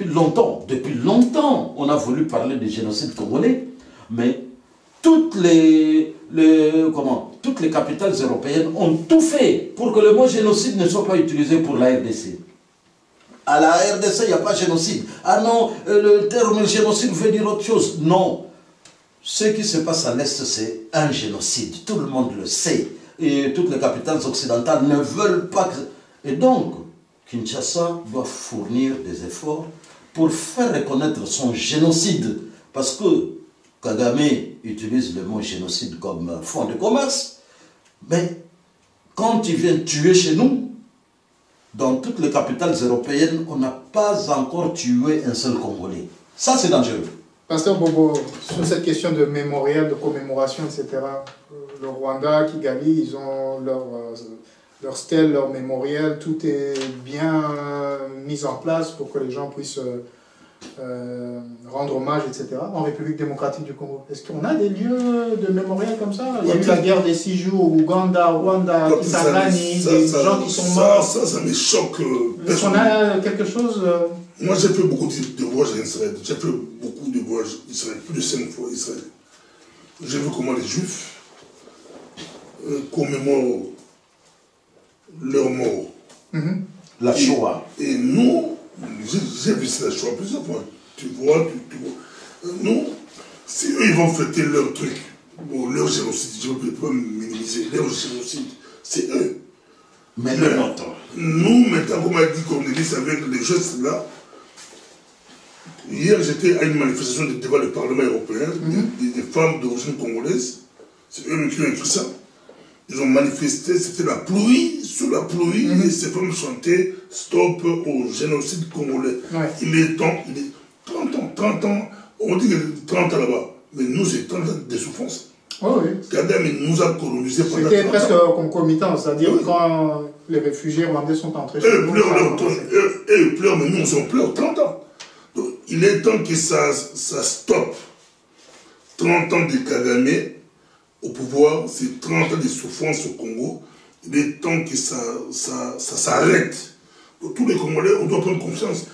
longtemps, on a voulu parler du génocide congolais. Mais toutes les capitales européennes ont tout fait pour que le mot génocide ne soit pas utilisé pour la RDC. À la RDC, il n'y a pas de génocide. Ah non, le terme génocide veut dire autre chose. Non. Ce qui se passe à l'Est, c'est un génocide. Tout le monde le sait. Et toutes les capitales occidentales ne veulent pas que... Et donc, Kinshasa doit fournir des efforts pour faire reconnaître son génocide. Parce que Kagame utilise le mot génocide comme fonds de commerce. Mais quand il vient tuer chez nous, dans toutes les capitales européennes, on n'a pas encore tué un seul Congolais. Ça, c'est dangereux. Pasteur Bobo, sur cette question de mémorial, de commémoration, etc., le Rwanda, Kigali, ils ont leur stèle, leur mémorial, tout est bien mis en place pour que les gens puissent rendre hommage, etc. En République démocratique du Congo, est-ce qu'on a des lieux de mémorial comme ça? Il y a eu la guerre des 6 jours, Ouganda, Rwanda, Kisangani, des gens qui sont morts. Ça me choque. Est-ce qu'on a quelque chose Moi, j'ai fait beaucoup de voyages en Israël. J'ai fait beaucoup de voyages en Israël, plus de 5 fois en Israël. J'ai vu comment les Juifs commémorent leur mort. La Shoah. Et nous, j'ai vu la Shoah plusieurs fois. Tu vois. Nous, si eux, ils vont fêter leur truc, bon, leur génocide, je ne peux pas minimiser, leur génocide, c'est eux. Mais le nôtre. Nous, maintenant, comme a dit Cornelis, avec les gestes là, hier, j'étais à une manifestation devant le Parlement européen, des femmes d'origine congolaise, c'est eux qui ont écrit ça. Ils ont manifesté, c'était la pluie, sous la pluie, et ces femmes chantaient « Stop au génocide congolais ». Il est temps, il est 30 ans, on dit que 30 ans là-bas, mais nous, c'est 30 ans de souffrance. Oui. Kagame nous a colonisés pendant 30 ans. C'était presque concomitant, c'est-à-dire quand les réfugiés rwandais sont entrés chez nous. Eux pleurent, mais nous, on pleure 30 ans. Donc, il est temps que ça stoppe. 30 ans de Kagame au pouvoir, c'est 30 ans de souffrance au Congo. Il est temps que ça s'arrête. Tous les Congolais, on doit prendre confiance.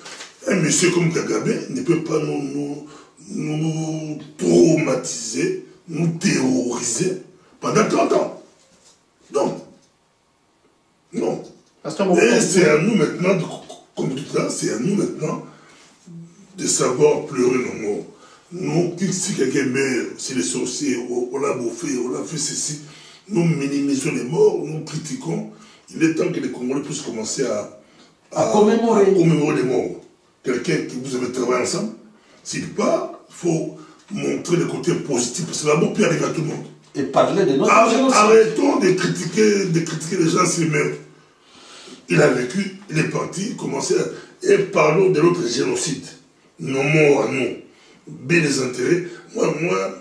Un monsieur comme Kagame ne peut pas nous traumatiser, nous terroriser pendant 30 ans. Donc, non. Et c'est à nous maintenant, comme tout ça, c'est à nous maintenant de savoir pleurer nos morts. Nous, si quelqu'un meurt, c'est les sorciers, on l'a bouffé, on l'a fait ceci, nous minimisons les morts, nous critiquons. Il est temps que les Congolais puissent commencer à commémorer les morts. Quelqu'un qui vous avez travaillé ensemble, s'il part, il faut montrer le côté positif, parce que la mort peut arriver à tout le monde. Et parler de notre génocide. Arrêtons de critiquer les gens s'ils meurent. Il a vécu, il est parti, et parlons de notre génocide. Nos morts à nous. Bien les intérêts. Moi,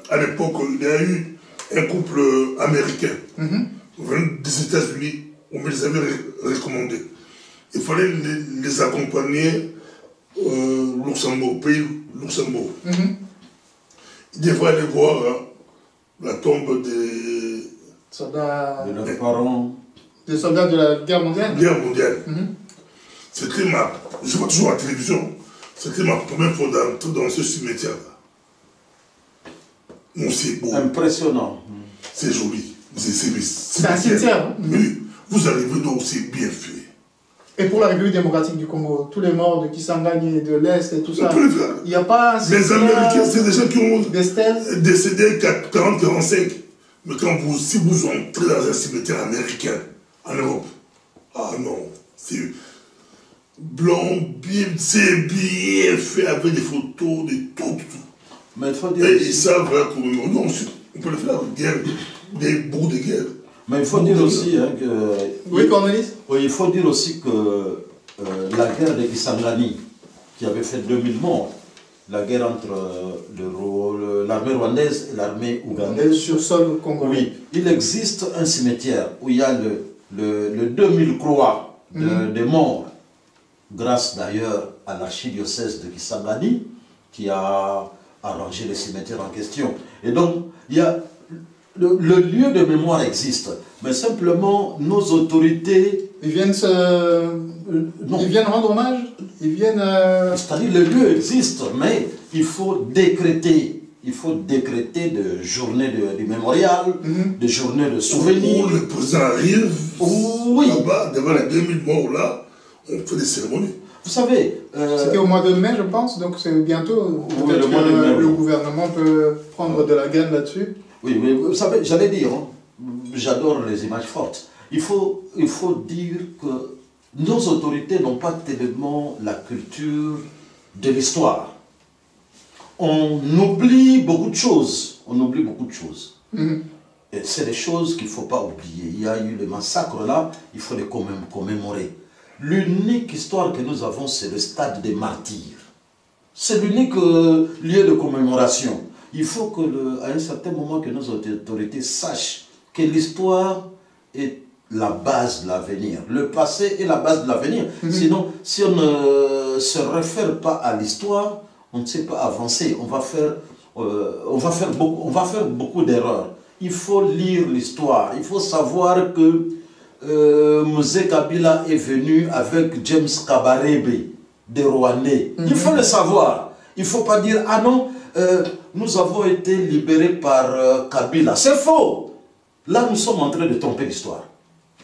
à l'époque, il y a eu un couple américain des États-Unis, on me les avait recommandés. Il fallait les accompagner au Luxembourg, pays Luxembourg. il devrait aller voir la tombe des soldats, de leurs parents. des soldats de la guerre mondiale. Guerre mondiale. C'était je vois toujours à la télévision, c'était ma première fois d'entrer dans ce cimetière-là. Non, c'est beau. Impressionnant. C'est joli. C'est un cimetière. Oui, vous arrivez donc, c'est bien fait. Et pour la République démocratique du Congo, tous les morts de Kisangani, de l'Est et tout ça, il n'y a pas un les Américains, c'est des gens qui ont décédé 40-45. Mais si vous entrez dans un cimetière américain, en Europe, ah non, c'est blanc, c'est bien fait avec des photos, de tout. Mais il faut dire et aussi... ils savent comment. Non, on peut le faire avec des bouts de guerre. Mais il faut dire aussi que... Oui, Cornelis? Oui, il faut dire aussi que la guerre de Kisangani, qui avait fait 2000 morts, la guerre entre l'armée rwandaise et l'armée ougandaise... Sur sol congolais. Oui, il existe un cimetière où il y a le 2000 croix des morts, grâce d'ailleurs à l'archidiocèse de Kisangani, qui a arrangé les cimetières en question. Et donc, il y a... Le lieu de mémoire existe, mais simplement nos autorités... Ils viennent rendre hommage. Ils viennent... C'est-à-dire le lieu existe, mais il faut décréter. Il faut décréter de journées du mémorial, de journées de souvenirs. Où le président arrive, oui. Là-bas, devant les 2000 morts là, on fait des cérémonies. Vous savez... C'était au mois de mai, je pense, donc c'est bientôt. Oui, le gouvernement peut prendre de la gaine là-dessus. Oui, mais vous savez, j'allais dire, j'adore les images fortes. Il faut dire que nos autorités n'ont pas tellement la culture de l'histoire. On oublie beaucoup de choses. Et c'est des choses qu'il ne faut pas oublier. Il y a eu les massacres là, il faut les commémorer. L'unique histoire que nous avons, c'est le stade des martyrs. C'est l'unique lieu de commémoration. Il faut qu'à un certain moment que nos autorités sachent que l'histoire est la base de l'avenir. Le passé est la base de l'avenir. Sinon, si on ne se réfère pas à l'histoire, on ne sait pas avancer. On va faire beaucoup d'erreurs. Il faut lire l'histoire. Il faut savoir que Mzee Kabila est venu avec James Kabarebe des Rwandais. Il faut le savoir. Il ne faut pas dire, ah non, nous avons été libérés par Kabila. C'est faux. Là, nous sommes en train de tromper l'histoire.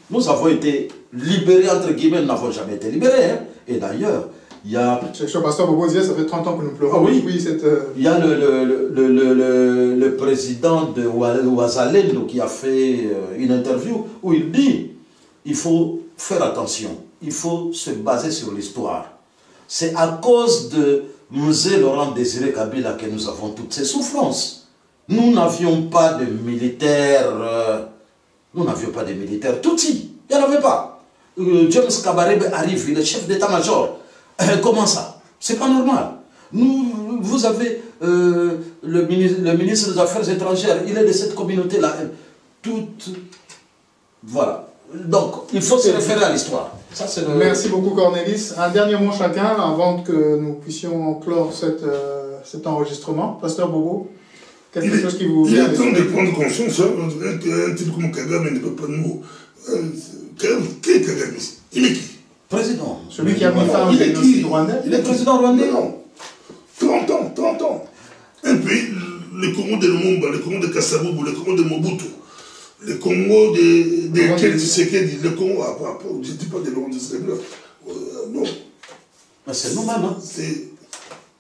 Nous avons été libérés, entre guillemets, nous n'avons jamais été libérés. Hein. Et d'ailleurs, il y a... Le pasteur Bobo disait, ça fait 30 ans que nous pleurons. Ah, oui. Il y a le président de Ouazalendo qui a fait une interview où il dit, il faut faire attention, il faut se baser sur l'histoire. C'est à cause de Mzee Laurent Désiré Kabila que nous avons toutes ces souffrances. Nous n'avions pas de militaires, Tutsi, il n'y en avait pas. James Kabarebe arrive, il est chef d'état-major. Comment ça? C'est pas normal. Vous avez le ministre des Affaires étrangères, il est de cette communauté-là. Voilà. Donc, il faut se référer à l'histoire. Merci beaucoup, Cornelis. Un dernier mot chacun avant que nous puissions clore cet enregistrement. Pasteur Bobo, quelque chose qui vous vient? Il est temps de prendre conscience. Un type comme Kagame ne peut pas nous... Qui est Kagame ici? Il est qui? Président. Celui qui a mis fin au génocide rwandais. Il est président rwandais. Non. 30 ans. Un pays, le Congo de Lumumba, le Congo de Kasavubu, le Congo de Mobutu, le Congo de Tshisekedi, le Congo, je ne dis pas de Laurent Désiré Kabila. Non. Mais c'est nous-mêmes. Hein.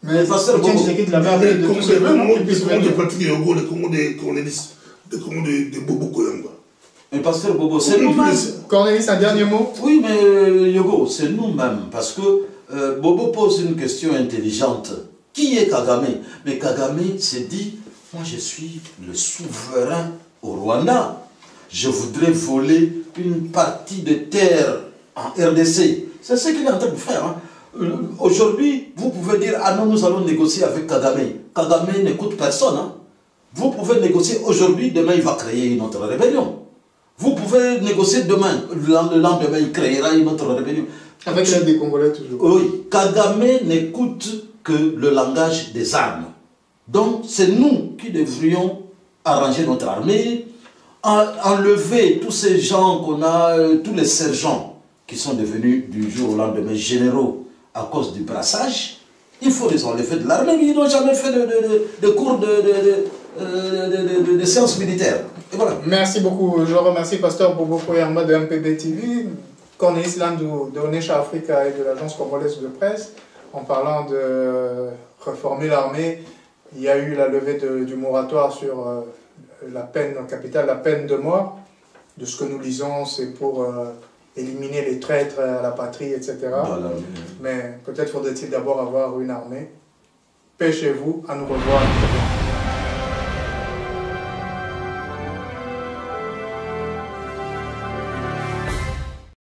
Mais Pasteur Tshisekedi l'avait appelé de tous ses voeux, non? Le Congo de Patrick Yogo, le Congo de Cornelis, le Congo de Bobo Koyamba. Mais Pasteur Bobo, c'est nous-mêmes. Cornelis, un dernier mot? Oui, mais Yogo, c'est nous-mêmes. Parce que Bobo pose une question intelligente. Qui est Kagame? Mais Kagame s'est dit, moi je suis le souverain au Rwanda. Je voudrais voler une partie de terre en RDC. C'est ce qu'il est en train de faire. Hein. Aujourd'hui, vous pouvez dire, ah non, nous allons négocier avec Kagame. Kagame n'écoute personne. Hein. Vous pouvez négocier aujourd'hui, demain il va créer une autre rébellion. Vous pouvez négocier demain, le lendemain il créera une autre rébellion. Avec l'aide des Congolais toujours. Oui, Kagame n'écoute que le langage des armes. Donc, c'est nous qui devrions arranger notre armée, enlever tous ces gens qu'on a, tous les sergents qui sont devenus du jour au lendemain généraux à cause du brassage. Il faut les enlever de l'armée, ils n'ont jamais fait de cours de sciences militaires. Et voilà. Merci beaucoup. Je remercie Pasteur Bobo Koyamba de MPB TV, Cornelis Landou de Onesha Africa et de l'Agence congolaise de presse. En parlant de réformer l'armée, il y a eu la levée du moratoire sur la peine capitale, la peine de mort. De ce que nous lisons, c'est pour éliminer les traîtres à la patrie, etc. Voilà. Mais peut-être faudrait-il d'abord avoir une armée. Paix chez vous, à nous revoir.